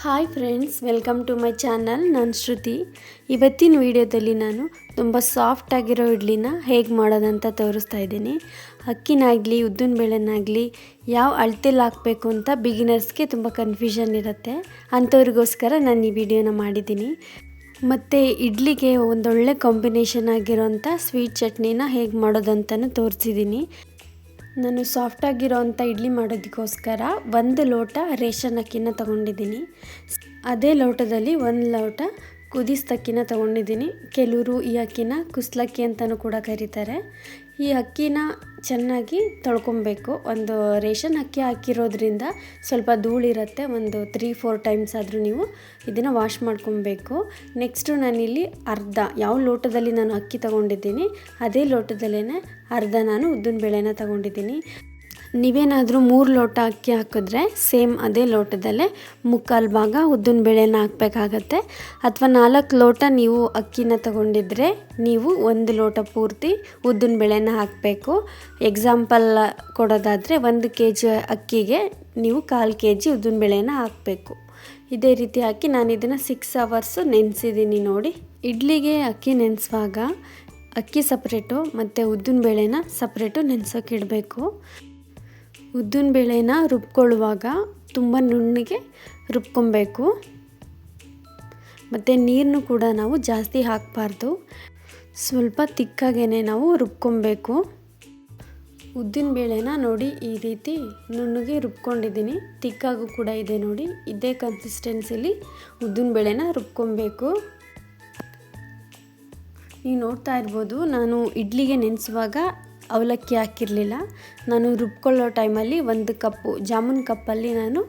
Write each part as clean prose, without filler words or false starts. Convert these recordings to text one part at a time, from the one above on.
Hi friends, welcome to my channel. ನಾನು ಶ್ರುತಿ. ಇವತ್ತಿನ ವಿಡಿಯೋದಲ್ಲಿ ನಾನು ತುಂಬ ಸಾಫ್ಟಾಗಿರೋ ಇಡ್ಲಿನ ಹೇಗೆ ಮಾಡೋದಂತ ತೋರಿಸ್ತಾ ಇದ್ದೀನಿ. ಅಕ್ಕಿನಾಗಲಿ ಉದ್ದಿನ ಬೇಳೆನಾಗಲಿ ಯಾವ ಅಳತೆಲಿ ಹಾಕಬೇಕು ಅಂತ ಬಿಗಿನರ್ಸ್ಗೆ ತುಂಬ ಕನ್ಫ್ಯೂಷನ್ ಇರುತ್ತೆ. ಅಂಥವ್ರಿಗೋಸ್ಕರ ನಾನು ಈ ವಿಡಿಯೋನ ಮಾಡಿದ್ದೀನಿ. ಮತ್ತು ಇಡ್ಲಿಗೆ ಒಂದೊಳ್ಳೆ ಕಾಂಬಿನೇಷನ್ ಆಗಿರೋಂಥ ಸ್ವೀಟ್ ಚಟ್ನಿನ ಹೇಗೆ ಮಾಡೋದಂತಲೂ ತೋರಿಸಿದ್ದೀನಿ. ನಾನು ಸಾಫ್ಟಾಗಿರೋವಂಥ ಇಡ್ಲಿ ಮಾಡೋದಕ್ಕೋಸ್ಕರ 1 ಲೋಟ ರೇಷನ್ ಅಕ್ಕಿನ ತೊಗೊಂಡಿದ್ದೀನಿ. ಅದೇ ಲೋಟದಲ್ಲಿ 1 ಲೋಟ ಕುದಿಸ್ತಕ್ಕಿನ ತೊಗೊಂಡಿದ್ದೀನಿ. ಕೆಲವರು ಈ ಅಕ್ಕಿನ ಕುಸ್ಲಕ್ಕಿ ಅಂತಲೂ ಕೂಡ ಕರೀತಾರೆ. ಈ ಅಕ್ಕಿನ ಚೆನ್ನಾಗಿ ತೊಳ್ಕೊಬೇಕು. ಒಂದು ರೇಷನ್ ಅಕ್ಕಿ ಹಾಕಿರೋದ್ರಿಂದ ಸ್ವಲ್ಪ ಧೂಳಿರುತ್ತೆ. ಒಂದು 3-4 ಟೈಮ್ಸ್ ಆದರೂ ನೀವು ಇದನ್ನು ವಾಶ್ ಮಾಡ್ಕೊಬೇಕು. ನೆಕ್ಸ್ಟು ನಾನಿಲ್ಲಿ ಯಾವ ಲೋಟದಲ್ಲಿ ನಾನು ಅಕ್ಕಿ ತೊಗೊಂಡಿದ್ದೀನಿ ಅದೇ ಲೋಟದಲ್ಲೇ ಅರ್ಧ ನಾನು ಉದ್ದಿನ ಬೇಳೆನ ತೊಗೊಂಡಿದ್ದೀನಿ. ನೀವೇನಾದರೂ 3 ಲೋಟ ಅಕ್ಕಿ ಹಾಕಿದ್ರೆ ಸೇಮ್ ಅದೇ ಲೋಟದಲ್ಲೇ 3/4 ಭಾಗ ಉದ್ದಿನ ಬೇಳೆನ ಹಾಕಬೇಕಾಗತ್ತೆ. ಅಥವಾ 4 ಲೋಟ ನೀವು ಅಕ್ಕಿನ ತೊಗೊಂಡಿದ್ರೆ ನೀವು 1 ಲೋಟ ಪೂರ್ತಿ ಉದ್ದಿನ ಬೇಳೆನ ಹಾಕಬೇಕು. ಎಕ್ಸಾಂಪಲ್ ಕೊಡೋದಾದರೆ 1 kg ಅಕ್ಕಿಗೆ ನೀವು 1/4 kg ಉದ್ದಿನ ಬೇಳೆನ ಹಾಕಬೇಕು. ಇದೇ ರೀತಿ ಹಾಕಿ ನಾನು ಇದನ್ನು 6 ಅವರ್ಸು ನೆನೆಸಿದ್ದೀನಿ. ನೋಡಿ, ಇಡ್ಲಿಗೆ ಅಕ್ಕಿ ನೆನೆಸುವಾಗ ಅಕ್ಕಿ ಸಪ್ರೇಟು ಮತ್ತು ಉದ್ದಿನ ಬೇಳೆನ ಸಪ್ರೇಟು ನೆನೆಸೋಕೆ ಇಡಬೇಕು. ಉದ್ದಿನ ಬೇಳೆನ ರುಬ್ಕೊಳ್ಳುವಾಗ ತುಂಬ ನುಣ್ಣಗೆ ರುಬ್ಕೊಬೇಕು. ಮತ್ತು ನೀರನ್ನು ಕೂಡ ನಾವು ಜಾಸ್ತಿ ಹಾಕಬಾರ್ದು, ಸ್ವಲ್ಪ ತಿಕ್ಕಾಗೇ ನಾವು ರುಬ್ಕೊಬೇಕು. ಉದ್ದಿನ ಬೇಳೆನ ನೋಡಿ ಈ ರೀತಿ ನುಣ್ಣಗೆ ರುಬ್ಕೊಂಡಿದ್ದೀನಿ. ತಿಕ್ಕಾಗೂ ಕೂಡ ಇದೆ ನೋಡಿ. ಇದೇ ಕನ್ಸಿಸ್ಟೆನ್ಸಿಲಿ ಉದ್ದಿನ ಬೇಳೆನ ರುಬ್ಕೊಬೇಕು. ನೀವು ನೋಡ್ತಾ ಇರ್ಬೋದು, ನಾನು ಇಡ್ಲಿಗೆ ನೆನೆಸುವಾಗ ಅವಲಕ್ಕಿ ಹಾಕಿರಲಿಲ್ಲ. ನಾನು ರುಬ್ಕೊಳ್ಳೋ ಟೈಮಲ್ಲಿ 1 ಕಪ್ಪು ಜಾಮೂನ್ ಕಪ್ಪಲ್ಲಿ ನಾನು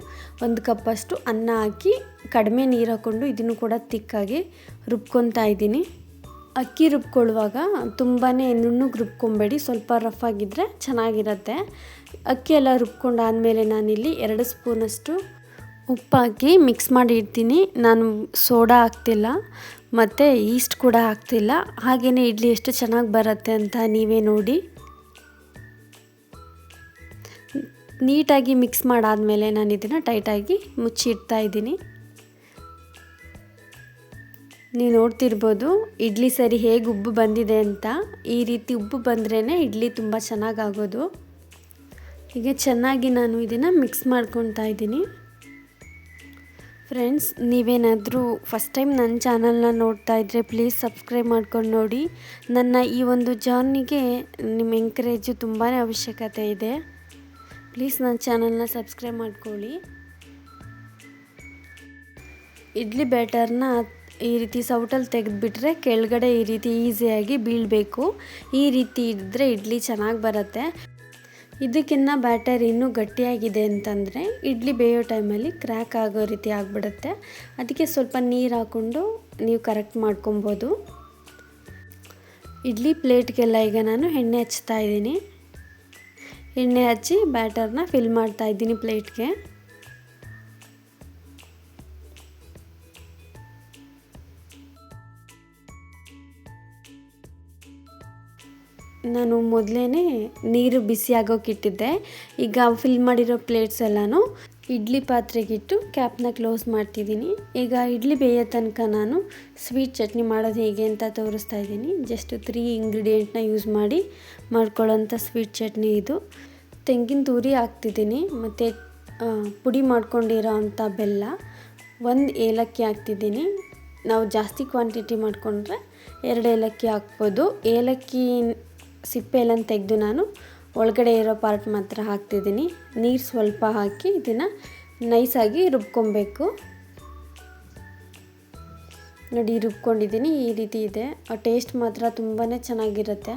1 ಕಪ್ಪಷ್ಟು ಅನ್ನ ಹಾಕಿ ಕಡಿಮೆ ನೀರು ಹಾಕ್ಕೊಂಡು ಇದನ್ನು ಕೂಡ ತಿಕ್ಕಾಗಿ ರುಬ್ಕೊತಾ ಇದ್ದೀನಿ. ಅಕ್ಕಿ ರುಬ್ಕೊಳ್ಳುವಾಗ ತುಂಬಾ ನುಣ್ಣಗೆ ರುಬ್ಕೊಬೇಡಿ, ಸ್ವಲ್ಪ ರಫ್ ಆಗಿದ್ದರೆ ಚೆನ್ನಾಗಿರುತ್ತೆ. ಅಕ್ಕಿ ಎಲ್ಲ ರುಬ್ಕೊಂಡಾದಮೇಲೆ ನಾನಿಲ್ಲಿ 2 ಸ್ಪೂನಷ್ಟು ಉಪ್ಪು ಹಾಕಿ ಮಿಕ್ಸ್ ಮಾಡಿ ಇಡ್ತೀನಿ. ನಾನು ಸೋಡಾ ಹಾಕ್ತಿಲ್ಲ ಮತ್ತು ಈಸ್ಟ್ ಕೂಡ ಹಾಕ್ತಿಲ್ಲ. ಹಾಗೆಯೇ ಇಡ್ಲಿ ಎಷ್ಟು ಚೆನ್ನಾಗಿ ಬರುತ್ತೆ ಅಂತ ನೀವೇ ನೋಡಿ. ನೀಟಾಗಿ ಮಿಕ್ಸ್ ಮಾಡಾದಮೇಲೆ ನಾನು ಇದನ್ನು ಟೈಟಾಗಿ ಮುಚ್ಚಿಡ್ತಾ ಇದ್ದೀನಿ. ನೀವು ನೋಡ್ತಿರ್ಬೋದು ಇಡ್ಲಿ ಸರಿ ಹೇಗೆ ಉಬ್ಬು ಬಂದಿದೆ ಅಂತ. ಈ ರೀತಿ ಉಬ್ಬು ಬಂದ್ರೇ ಇಡ್ಲಿ ತುಂಬ ಚೆನ್ನಾಗಾಗೋದು. ಹೀಗೆ ಚೆನ್ನಾಗಿ ನಾನು ಇದನ್ನು ಮಿಕ್ಸ್ ಮಾಡ್ಕೊತಾ ಇದ್ದೀನಿ. ಫ್ರೆಂಡ್ಸ್, ನೀವೇನಾದರೂ ಫಸ್ಟ್ ಟೈಮ್ ನನ್ನ ಚಾನಲ್ನ ನೋಡ್ತಾ ಇದ್ದರೆ ಪ್ಲೀಸ್ ಸಬ್ಸ್ಕ್ರೈಬ್ ಮಾಡ್ಕೊಂಡು ನೋಡಿ. ನನ್ನ ಈ ಒಂದು ಜರ್ನಿಗೆ ನಿಮ್ಮ ಎಂಕರೇಜು ತುಂಬಾ ಅವಶ್ಯಕತೆ ಇದೆ. ಪ್ಲೀಸ್ ನನ್ನ ಚಾನಲ್ನ ಸಬ್ಸ್ಕ್ರೈಬ್ ಮಾಡ್ಕೊಳ್ಳಿ. ಇಡ್ಲಿ ಬ್ಯಾಟರ್ನ ಈ ರೀತಿ ಸೌಟಲ್ಲಿ ತೆಗೆದುಬಿಟ್ರೆ ಕೆಳಗಡೆ ಈ ರೀತಿ ಈಸಿಯಾಗಿ ಬೀಳಬೇಕು. ಈ ರೀತಿ ಇದ್ದರೆ ಇಡ್ಲಿ ಚೆನ್ನಾಗಿ ಬರುತ್ತೆ. ಇದಕ್ಕಿಂತ ಬ್ಯಾಟರ್ ಇನ್ನೂ ಗಟ್ಟಿಯಾಗಿದೆ ಅಂತಂದರೆ ಇಡ್ಲಿ ಬೇಯೋ ಟೈಮಲ್ಲಿ ಕ್ರ್ಯಾಕ್ ಆಗೋ ರೀತಿ ಆಗಿಬಿಡುತ್ತೆ. ಅದಕ್ಕೆ ಸ್ವಲ್ಪ ನೀರು ಹಾಕ್ಕೊಂಡು ನೀವು ಕರೆಕ್ಟ್ ಮಾಡ್ಕೊಬೋದು. ಇಡ್ಲಿ ಪ್ಲೇಟ್ಗೆಲ್ಲ ಈಗ ನಾನು ಎಣ್ಣೆ ಹಚ್ತಾ ಇದ್ದೀನಿ. ಎಣ್ಣೆ ಹಚ್ಚಿ ಬ್ಯಾಟರ್ನ ಫಿಲ್ ಮಾಡ್ತಾ ಇದ್ದೀನಿ ಪ್ಲೇಟ್ಗೆ. ನಾನು ಮೊದಲೇ ನೀರು ಬಿಸಿ ಆಗೋಕ್ಕಿಟ್ಟಿದ್ದೆ. ಈಗ ಫಿಲ್ ಮಾಡಿರೋ ಪ್ಲೇಟ್ಸ್ ಎಲ್ಲನೂ ಇಡ್ಲಿ ಪಾತ್ರೆಗಿಟ್ಟು ಕ್ಯಾಪ್ನ ಕ್ಲೋಸ್ ಮಾಡ್ತಿದ್ದೀನಿ. ಈಗ ಇಡ್ಲಿ ಬೇಯೋ ತನಕ ನಾನು ಸ್ವೀಟ್ ಚಟ್ನಿ ಮಾಡೋದು ಹೇಗೆ ಅಂತ ತೋರಿಸ್ತಾ ಇದ್ದೀನಿ. ಜಸ್ಟ್ 3 ಇಂಗ್ರೀಡಿಯೆಂಟ್ನ ಯೂಸ್ ಮಾಡಿ ಮಾಡ್ಕೊಳ್ಳೋಂಥ ಸ್ವೀಟ್ ಚಟ್ನಿ ಇದು. ತೆಂಗಿನ ತುರಿ ಹಾಕ್ತಿದ್ದೀನಿ ಮತ್ತು ಪುಡಿ ಮಾಡ್ಕೊಂಡಿರೋ ಅಂಥ ಬೆಲ್ಲ, 1 ಏಲಕ್ಕಿ ಹಾಕ್ತಿದ್ದೀನಿ. ನಾವು ಜಾಸ್ತಿ ಕ್ವಾಂಟಿಟಿ ಮಾಡಿಕೊಂಡ್ರೆ 2 ಏಲಕ್ಕಿ ಹಾಕ್ಬೋದು. ಏಲಕ್ಕಿ ಸಿಪ್ಪೆ ಎಲ್ಲ ತೆಗೆದು ನಾನು ಒಳಗಡೆ ಇರೋ ಪಾರ್ಟ್ ಮಾತ್ರ ಹಾಕ್ತಿದ್ದೀನಿ. ನೀರು ಸ್ವಲ್ಪ ಹಾಕಿ ಇದನ್ನು ನೈಸಾಗಿ ರುಬ್ಕೊಬೇಕು. ನೋಡಿ, ರುಬ್ಕೊಂಡಿದ್ದೀನಿ. ಈ ರೀತಿ ಇದೆ. ಟೇಸ್ಟ್ ಮಾತ್ರ ತುಂಬಾ ಚೆನ್ನಾಗಿರುತ್ತೆ.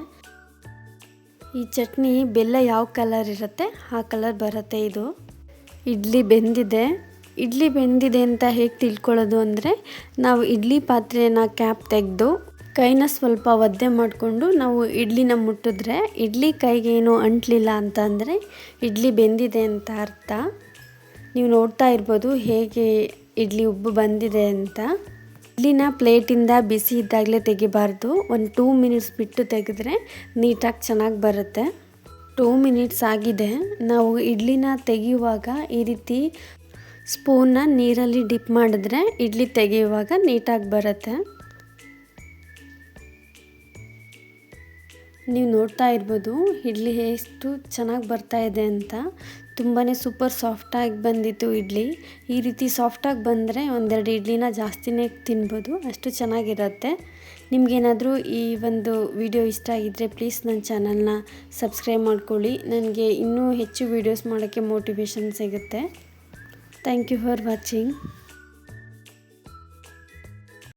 ಈ ಚಟ್ನಿ ಬೆಲ್ಲ ಯಾವ ಕಲರ್ ಇರುತ್ತೆ ಆ ಕಲರ್ ಬರುತ್ತೆ. ಇದು ಇಡ್ಲಿ ಬೆಂದಿದೆ ಅಂತ ಹೇಗೆ ತಿಳ್ಕೊಳ್ಳೋದು ಅಂದರೆ, ನಾವು ಇಡ್ಲಿ ಪಾತ್ರೆನ ಕ್ಯಾಪ್ ತೆಗೆದು ಕೈನ ಸ್ವಲ್ಪ ಒದ್ದೆ ಮಾಡಿಕೊಂಡು ನಾವು ಇಡ್ಲಿನ ಮುಟ್ಟಿದ್ರೆ ಇಡ್ಲಿ ಕೈಗೆ ಏನೂ ಅಂಟಲಿಲ್ಲ ಅಂತ ಅಂದರೆ ಇಡ್ಲಿ ಬೆಂದಿದೆ ಅಂತ ಅರ್ಥ. ನೀವು ನೋಡ್ತಾ ಇರ್ಬೋದು ಹೇಗೆ ಇಡ್ಲಿ ಉಬ್ಬು ಬಂದಿದೆ ಅಂತ. ಇಡ್ಲಿನ ಪ್ಲೇಟಿಂದ ಬಿಸಿ ಇದ್ದಾಗಲೇ ತೆಗಿಬಾರ್ದು. ಒಂದು 2 ಮಿನಿಟ್ಸ್ ಬಿಟ್ಟು ತೆಗೆದ್ರೆ ನೀಟಾಗಿ ಚೆನ್ನಾಗಿ ಬರುತ್ತೆ. 2 ಮಿನಿಟ್ಸ್ ಆಗಿದೆ. ನಾವು ಇಡ್ಲಿನ ತೆಗೆಯುವಾಗ ಈ ರೀತಿ ಸ್ಪೂನ್ನ ನೀರಲ್ಲಿ ಡಿಪ್ ಮಾಡಿದ್ರೆ ಇಡ್ಲಿ ತೆಗೆಯುವಾಗ ನೀಟಾಗಿ ಬರುತ್ತೆ. ನೀವು ನೋಡ್ತಾ ಇರ್ಬೋದು ಇಡ್ಲಿ ಎಷ್ಟು ಚೆನ್ನಾಗಿ ಬರ್ತಾ ಇದೆ ಅಂತ. ತುಂಬಾ ಸೂಪರ್ ಸಾಫ್ಟಾಗಿ ಬಂದಿತ್ತು ಇಡ್ಲಿ. ಈ ರೀತಿ ಸಾಫ್ಟಾಗಿ ಬಂದರೆ ಒಂದೆರಡು ಇಡ್ಲಿನ ಜಾಸ್ತಿನೇ ತಿನ್ಬೋದು, ಅಷ್ಟು ಚೆನ್ನಾಗಿರುತ್ತೆ. ನಿಮಗೇನಾದರೂ ಈ ಒಂದು ವಿಡಿಯೋ ಇಷ್ಟ ಆಗಿದ್ದರೆ ಪ್ಲೀಸ್ ನನ್ನ ಚಾನಲ್ನ ಸಬ್ಸ್ಕ್ರೈಬ್ ಮಾಡ್ಕೊಳ್ಳಿ. ನನಗೆ ಇನ್ನೂ ಹೆಚ್ಚು ವೀಡಿಯೋಸ್ ಮಾಡೋಕ್ಕೆ ಮೋಟಿವೇಶನ್ ಸಿಗುತ್ತೆ. Thank you for watching.